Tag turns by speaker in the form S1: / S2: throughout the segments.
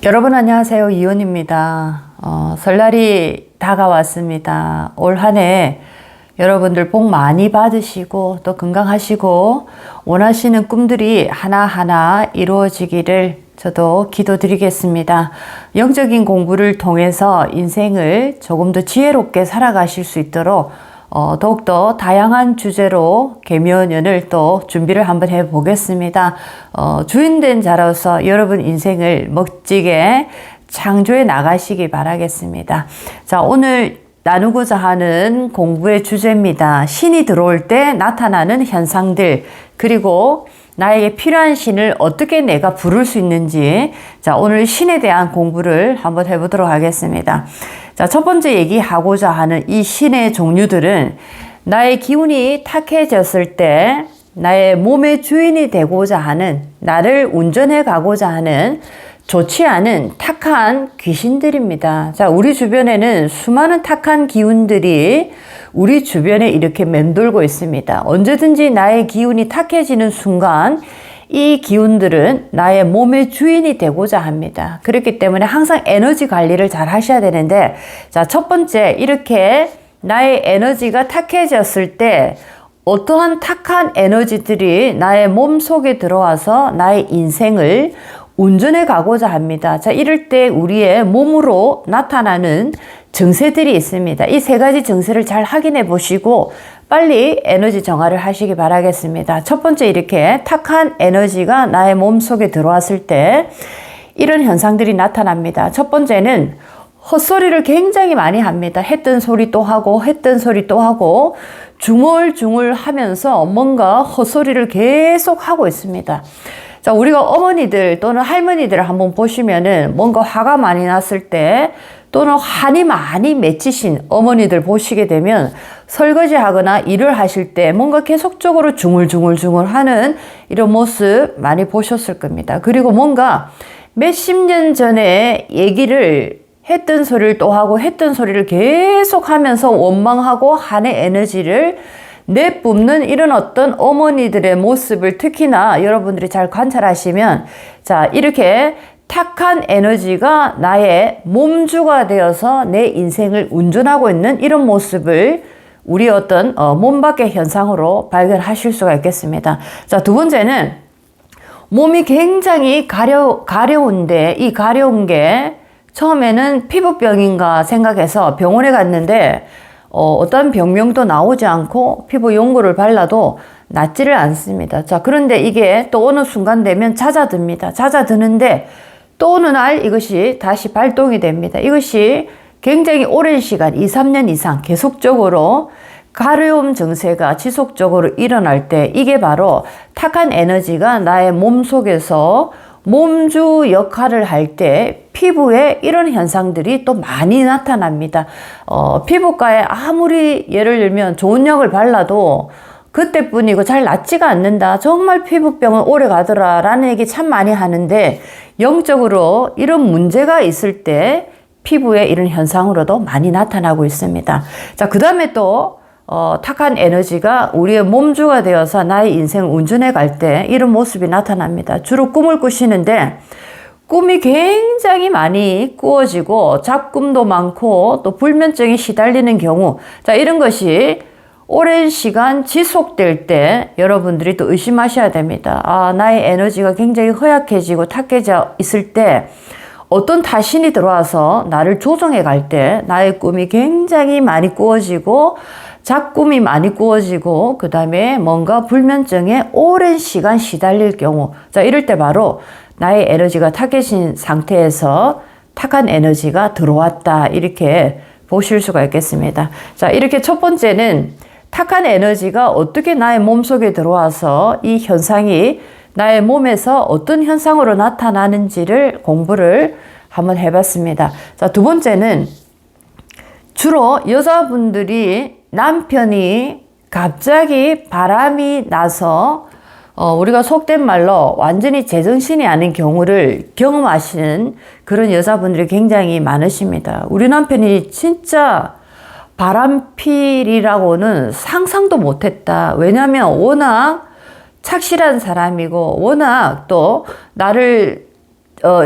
S1: 여러분 안녕하세요. 이혼입니다. 설날이 다가왔습니다. 올 한 해 여러분들 복 많이 받으시고 또 건강하시고 원하시는 꿈들이 하나하나 이루어지기를 저도 기도드리겠습니다. 영적인 공부를 통해서 인생을 조금 더 지혜롭게 살아가실 수 있도록 더욱더 다양한 주제로 계면연을 또 준비를 한번 해보겠습니다. 주인된 자로서 여러분 인생을 멋지게 창조해 나가시기 바라겠습니다. 자, 오늘 나누고자 하는 공부의 주제입니다. 신이 들어올 때 나타나는 현상들, 그리고 나에게 필요한 신을 어떻게 내가 부를 수 있는지, 자, 오늘 신에 대한 공부를 한번 해보도록 하겠습니다. 자, 첫 번째 얘기하고자 하는 이 신의 종류들은 나의 기운이 탁해졌을 때 나의 몸의 주인이 되고자 하는, 나를 운전해 가고자 하는 좋지 않은 탁한 귀신들입니다. 자, 우리 주변에는 수많은 탁한 기운들이 우리 주변에 이렇게 맴돌고 있습니다. 언제든지 나의 기운이 탁해지는 순간 이 기운들은 나의 몸의 주인이 되고자 합니다. 그렇기 때문에 항상 에너지 관리를 잘 하셔야 되는데, 자, 첫 번째, 이렇게 나의 에너지가 탁해졌을 때 어떠한 탁한 에너지들이 나의 몸 속에 들어와서 나의 인생을 운전해 가고자 합니다. 자, 이럴 때 우리의 몸으로 나타나는 증세들이 있습니다. 이 세 가지 증세를 잘 확인해 보시고 빨리 에너지 정화를 하시기 바라겠습니다. 첫 번째, 이렇게 탁한 에너지가 나의 몸 속에 들어왔을 때 이런 현상들이 나타납니다. 첫 번째는 헛소리를 굉장히 많이 합니다. 했던 소리 또 하고 했던 소리 또 하고 중얼중얼 하면서 뭔가 헛소리를 계속 하고 있습니다. 자, 우리가 어머니들 또는 할머니들을 한번 보시면은 뭔가 화가 많이 났을 때 또는 한이 많이 맺히신 어머니들 보시게 되면 설거지 하거나 일을 하실 때 뭔가 계속적으로 중얼중얼 하는 이런 모습 많이 보셨을 겁니다. 그리고 뭔가 몇십 년 전에 얘기를 했던 소리를 또 하고 했던 소리를 계속 하면서 원망하고 한의 에너지를 내뿜는 이런 어떤 어머니들의 모습을 특히나 여러분들이 잘 관찰하시면, 자, 이렇게 탁한 에너지가 나의 몸주가 되어서 내 인생을 운전하고 있는 이런 모습을 우리 어떤 몸 밖의 현상으로 발견하실 수가 있겠습니다. 자, 두 번째는 몸이 굉장히 가려운데 이 가려운 게 처음에는 피부병인가 생각해서 병원에 갔는데 어떤 병명도 나오지 않고 피부 연고를 발라도 낫지를 않습니다. 자, 그런데 이게 또 어느 순간 되면 잦아듭니다. 잦아드는데 또 어느 날 이것이 다시 발동이 됩니다. 이것이 굉장히 오랜 시간, 2, 3년 이상 계속적으로 가려움 증세가 지속적으로 일어날 때 이게 바로 탁한 에너지가 나의 몸 속에서 몸주 역할을 할 때 피부에 이런 현상들이 또 많이 나타납니다. 피부과에 아무리 예를 들면 좋은 약을 발라도 그때뿐이고 잘 낫지가 않는다. 정말 피부병은 오래 가더라 라는 얘기 참 많이 하는데 영적으로 이런 문제가 있을 때 피부에 이런 현상으로도 많이 나타나고 있습니다. 자, 그 다음에 또 탁한 에너지가 우리의 몸주가 되어서 나의 인생을 운전해 갈 때 이런 모습이 나타납니다. 주로 꿈을 꾸시는데 꿈이 굉장히 많이 꾸어지고 잡꿈도 많고 또 불면증에 시달리는 경우, 자, 이런 것이 오랜 시간 지속될 때 여러분들이 또 의심하셔야 됩니다. 아, 나의 에너지가 굉장히 허약해지고 탁해져 있을 때 어떤 타신이 들어와서 나를 조정해 갈 때 나의 꿈이 굉장히 많이 꾸어지고 잡꿈이 많이 꾸어지고 그 다음에 뭔가 불면증에 오랜 시간 시달릴 경우, 자, 이럴 때 바로 나의 에너지가 탁해진 상태에서 탁한 에너지가 들어왔다, 이렇게 보실 수가 있겠습니다. 자, 이렇게 첫 번째는 탁한 에너지가 어떻게 나의 몸속에 들어와서 이 현상이 나의 몸에서 어떤 현상으로 나타나는지를 공부를 한번 해봤습니다. 자, 두 번째는 주로 여자분들이 남편이 갑자기 바람이 나서 우리가 속된 말로 완전히 제정신이 아닌 경우를 경험하시는 그런 여자분들이 굉장히 많으십니다. 우리 남편이 진짜 바람필이라고는 상상도 못했다. 왜냐하면 워낙 착실한 사람이고 워낙 또 나를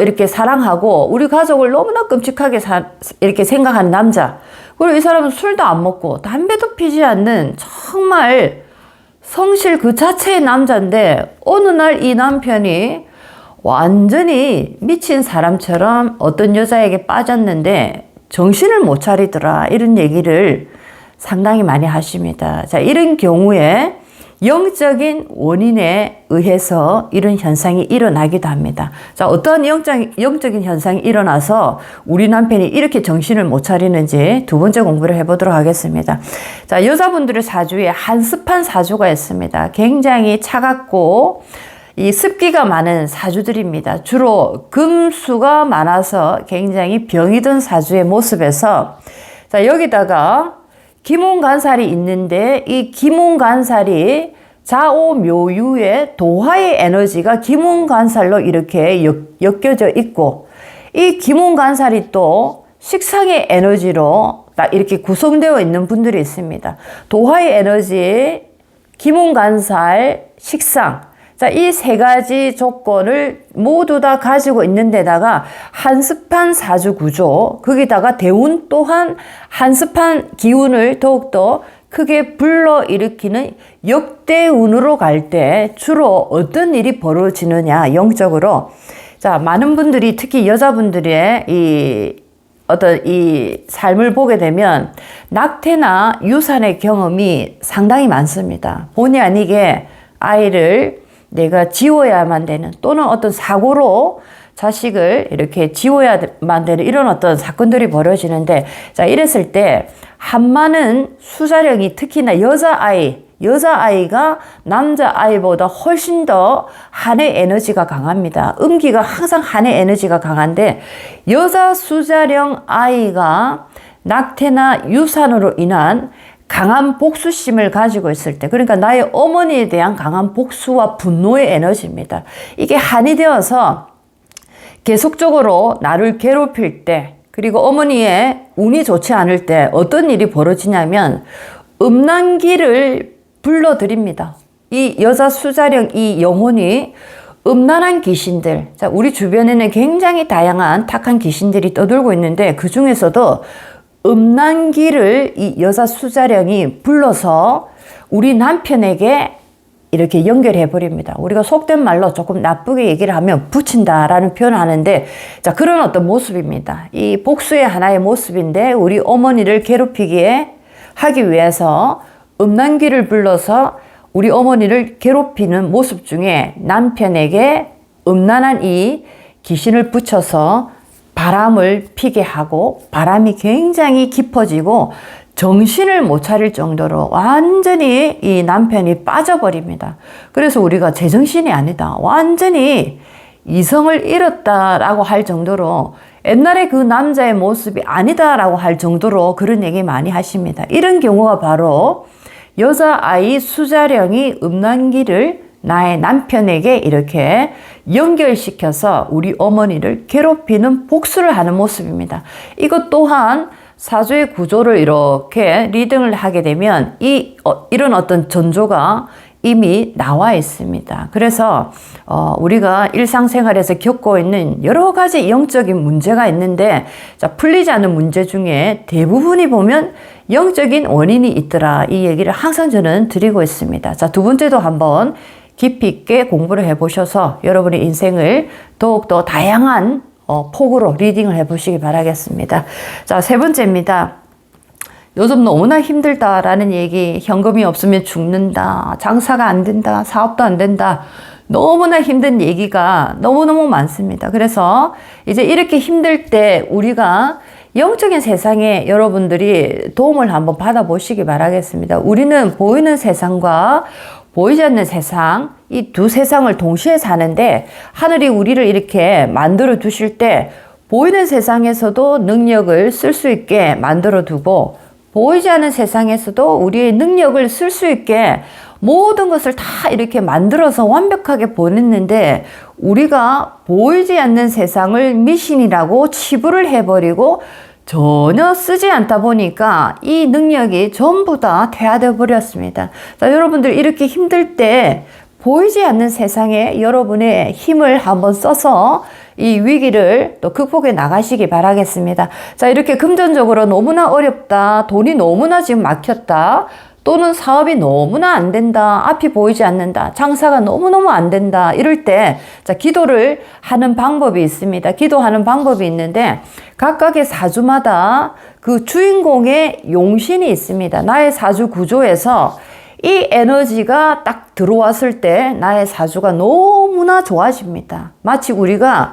S1: 이렇게 사랑하고 우리 가족을 너무나 끔찍하게 이렇게 생각하는 남자. 그리고 이 사람은 술도 안 먹고 담배도 피지 않는 정말 성실 그 자체의 남자인데 어느 날 이 남편이 완전히 미친 사람처럼 어떤 여자에게 빠졌는데 정신을 못 차리더라. 이런 얘기를 상당히 많이 하십니다. 자, 이런 경우에 영적인 원인에 의해서 이런 현상이 일어나기도 합니다. 자, 어떤 영적인 현상이 일어나서 우리 남편이 이렇게 정신을 못 차리는지 두 번째 공부를 해보도록 하겠습니다. 자, 여자분들의 사주에 한습한 사주가 있습니다. 굉장히 차갑고 이 습기가 많은 사주들입니다. 주로 금수가 많아서 굉장히 병이 든 사주의 모습에서 자, 여기다가 기문간살이 있는데 이 기문간살이 좌오묘유의 도화의 에너지가 기문간살로 이렇게 엮여져 있고 이 기문간살이 또 식상의 에너지로 딱 이렇게 구성되어 있는 분들이 있습니다. 도화의 에너지, 기문간살, 식상. 자, 이 세 가지 조건을 모두 다 가지고 있는 데다가 한습한 사주 구조, 거기다가 대운 또한 한습한 기운을 더욱더 크게 불러일으키는 역대운으로 갈 때 주로 어떤 일이 벌어지느냐, 영적으로. 자, 많은 분들이 특히 여자분들의 이 삶을 보게 되면 낙태나 유산의 경험이 상당히 많습니다. 본의 아니게 아이를 내가 지워야만 되는 또는 어떤 사고로 자식을 이렇게 지워야만 되는 이런 어떤 사건들이 벌어지는데 자, 이랬을 때 한많은 수자령이 특히나 여자아이가 남자아이보다 훨씬 더 한의 에너지가 강합니다. 음기가 항상 한의 에너지가 강한데 여자 수자령 아이가 낙태나 유산으로 인한 강한 복수심을 가지고 있을 때, 그러니까 나의 어머니에 대한 강한 복수와 분노의 에너지입니다. 이게 한이 되어서 계속적으로 나를 괴롭힐 때, 그리고 어머니의 운이 좋지 않을 때 어떤 일이 벌어지냐면 음란기를 불러들입니다. 이 여자 수자령 이 영혼이 음란한 귀신들, 자, 우리 주변에는 굉장히 다양한 탁한 귀신들이 떠돌고 있는데 그 중에서도 음란기를 이 여자 수자령이 불러서 우리 남편에게 이렇게 연결해 버립니다. 우리가 속된 말로 조금 나쁘게 얘기를 하면 붙인다라는 표현을 하는데 자, 그런 어떤 모습입니다. 이 복수의 하나의 모습인데 우리 어머니를 괴롭히게 하기 위해서 음란기를 불러서 우리 어머니를 괴롭히는 모습 중에 남편에게 음란한 이 귀신을 붙여서 바람을 피게 하고 바람이 굉장히 깊어지고 정신을 못 차릴 정도로 완전히 이 남편이 빠져버립니다. 그래서 우리가 제정신이 아니다, 완전히 이성을 잃었다라고 할 정도로 옛날에 그 남자의 모습이 아니다라고 할 정도로 그런 얘기 많이 하십니다. 이런 경우가 바로 여자아이 수자령이 음란기를 나의 남편에게 이렇게 연결시켜서 우리 어머니를 괴롭히는 복수를 하는 모습입니다. 이것 또한 사주의 구조를 이렇게 리딩을 하게 되면 이런 어떤 전조가 이미 나와 있습니다. 그래서 우리가 일상생활에서 겪고 있는 여러 가지 영적인 문제가 있는데 자, 풀리지 않는 문제 중에 대부분이 보면 영적인 원인이 있더라, 이 얘기를 항상 저는 드리고 있습니다. 자, 두 번째도 한번 깊이 있게 공부를 해보셔서 여러분의 인생을 더욱더 다양한 폭으로 리딩을 해보시기 바라겠습니다. 자, 세 번째입니다. 요즘 너무나 힘들다라는 얘기, 현금이 없으면 죽는다, 장사가 안 된다, 사업도 안 된다, 너무나 힘든 얘기가 너무너무 많습니다. 그래서 이제 이렇게 힘들 때 우리가 영적인 세상에 여러분들이 도움을 한번 받아보시기 바라겠습니다. 우리는 보이는 세상과 보이지 않는 세상, 이 두 세상을 동시에 사는데 하늘이 우리를 이렇게 만들어 두실 때 보이는 세상에서도 능력을 쓸 수 있게 만들어 두고 보이지 않는 세상에서도 우리의 능력을 쓸 수 있게 모든 것을 다 이렇게 만들어서 완벽하게 보냈는데 우리가 보이지 않는 세상을 미신이라고 치부를 해버리고 전혀 쓰지 않다 보니까 이 능력이 전부 다 퇴화되어 버렸습니다. 자, 여러분들 이렇게 힘들 때 보이지 않는 세상에 여러분의 힘을 한번 써서 이 위기를 또 극복해 나가시기 바라겠습니다. 자, 이렇게 금전적으로 너무나 어렵다, 돈이 너무나 지금 막혔다, 또는 사업이 너무나 안 된다, 앞이 보이지 않는다, 장사가 너무너무 안 된다, 이럴 때, 자, 기도를 하는 방법이 있습니다. 기도하는 방법이 있는데, 각각의 사주마다 그 주인공의 용신이 있습니다. 나의 사주 구조에서 이 에너지가 딱 들어왔을 때 나의 사주가 너무나 좋아집니다. 마치 우리가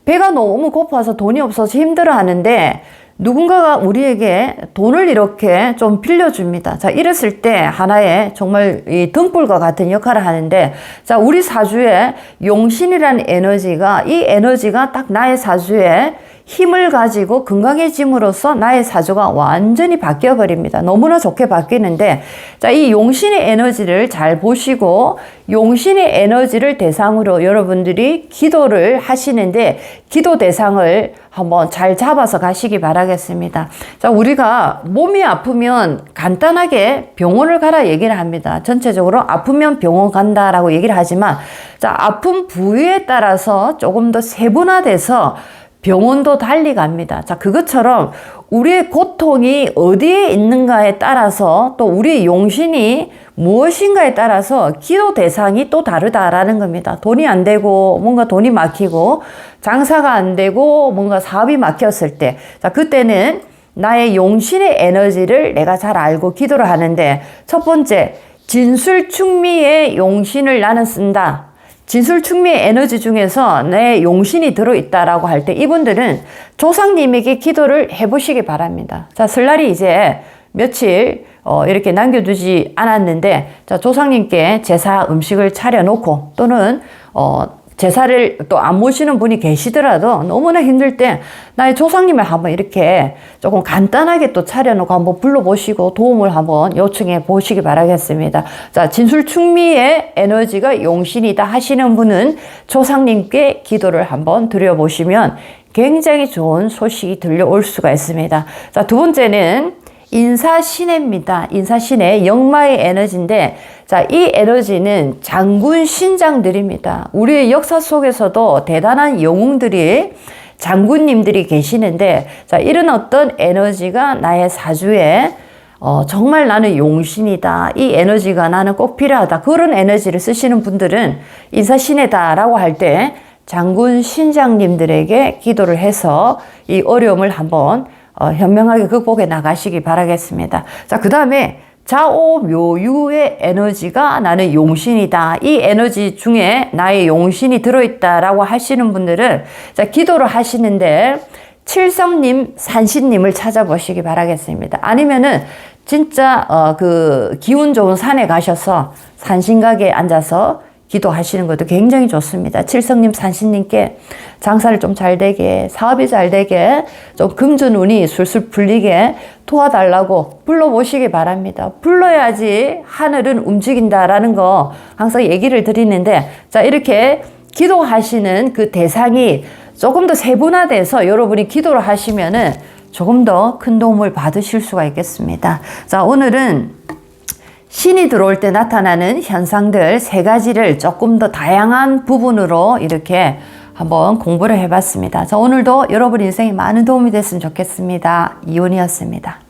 S1: 배가 너무 고파서 돈이 없어서 힘들어 하는데 누군가가 우리에게 돈을 이렇게 좀 빌려줍니다. 자, 이랬을 때 하나의 정말 이 등불과 같은 역할을 하는데, 자, 우리 사주에 용신이라는 에너지가, 이 에너지가 딱 나의 사주에 힘을 가지고 건강해짐으로써 나의 사주가 완전히 바뀌어 버립니다. 너무나 좋게 바뀌는데, 자, 이 용신의 에너지를 잘 보시고 용신의 에너지를 대상으로 여러분들이 기도를 하시는데, 기도 대상을 한번 잘 잡아서 가시기 바라겠습니다. 자, 우리가 몸이 아프면 간단하게 병원을 가라 얘기를 합니다. 전체적으로 아프면 병원 간다라고 얘기를 하지만, 자, 아픈 부위에 따라서 조금 더 세분화돼서 병원도 달리 갑니다. 자, 그것처럼 우리의 고통이 어디에 있는가에 따라서, 또 우리의 용신이 무엇인가에 따라서 기도 대상이 또 다르다라는 겁니다. 돈이 안 되고 뭔가 돈이 막히고 장사가 안 되고 뭔가 사업이 막혔을 때, 자, 그때는 나의 용신의 에너지를 내가 잘 알고 기도를 하는데, 첫 번째, 진술충미의 용신을 나는 쓴다. 진술충미의 에너지 중에서 내 용신이 들어있다라고 할 때 이분들은 조상님에게 기도를 해보시기 바랍니다. 자, 설날이 이제 며칠 이렇게 남겨두지 않았는데, 자, 조상님께 제사 음식을 차려놓고, 또는 제사를 또 안 모시는 분이 계시더라도 너무나 힘들 때 나의 조상님을 한번 이렇게 조금 간단하게 또 차려놓고 한번 불러보시고 도움을 한번 요청해 보시기 바라겠습니다. 자, 진술충미의 에너지가 용신이다 하시는 분은 조상님께 기도를 한번 드려보시면 굉장히 좋은 소식이 들려올 수가 있습니다. 자, 두 번째는 인사신해입니다. 인사신해, 역마의 에너지인데, 자, 이 에너지는 장군 신장들입니다. 우리의 역사 속에서도 대단한 영웅들이, 장군님들이 계시는데, 자, 이런 어떤 에너지가 나의 사주에 정말 나는 용신이다, 이 에너지가 나는 꼭 필요하다, 그런 에너지를 쓰시는 분들은 인사신해다라고 할 때 장군 신장님들에게 기도를 해서 이 어려움을 한번 현명하게 극복해 나가시기 바라겠습니다. 자, 그 다음에 자오묘유의 에너지가 나는 용신이다, 이 에너지 중에 나의 용신이 들어있다라고 하시는 분들은, 자, 기도를 하시는데 칠성님, 산신님을 찾아보시기 바라겠습니다. 아니면은 진짜 그 기운 좋은 산에 가셔서 산신각에 앉아서 기도하시는 것도 굉장히 좋습니다. 칠성님, 산신님께 장사를 좀 잘 되게, 사업이 잘 되게, 좀 금전운이 술술 풀리게 도와달라고 불러보시기 바랍니다. 불러야지 하늘은 움직인다라는 거 항상 얘기를 드리는데, 자, 이렇게 기도하시는 그 대상이 조금 더 세분화돼서 여러분이 기도를 하시면은 조금 더 큰 도움을 받으실 수가 있겠습니다. 자, 오늘은 신이 들어올 때 나타나는 현상들 3가지를 조금 더 다양한 부분으로 이렇게 한번 공부를 해봤습니다. 자, 오늘도 여러분 인생에 많은 도움이 됐으면 좋겠습니다. 이온이었습니다.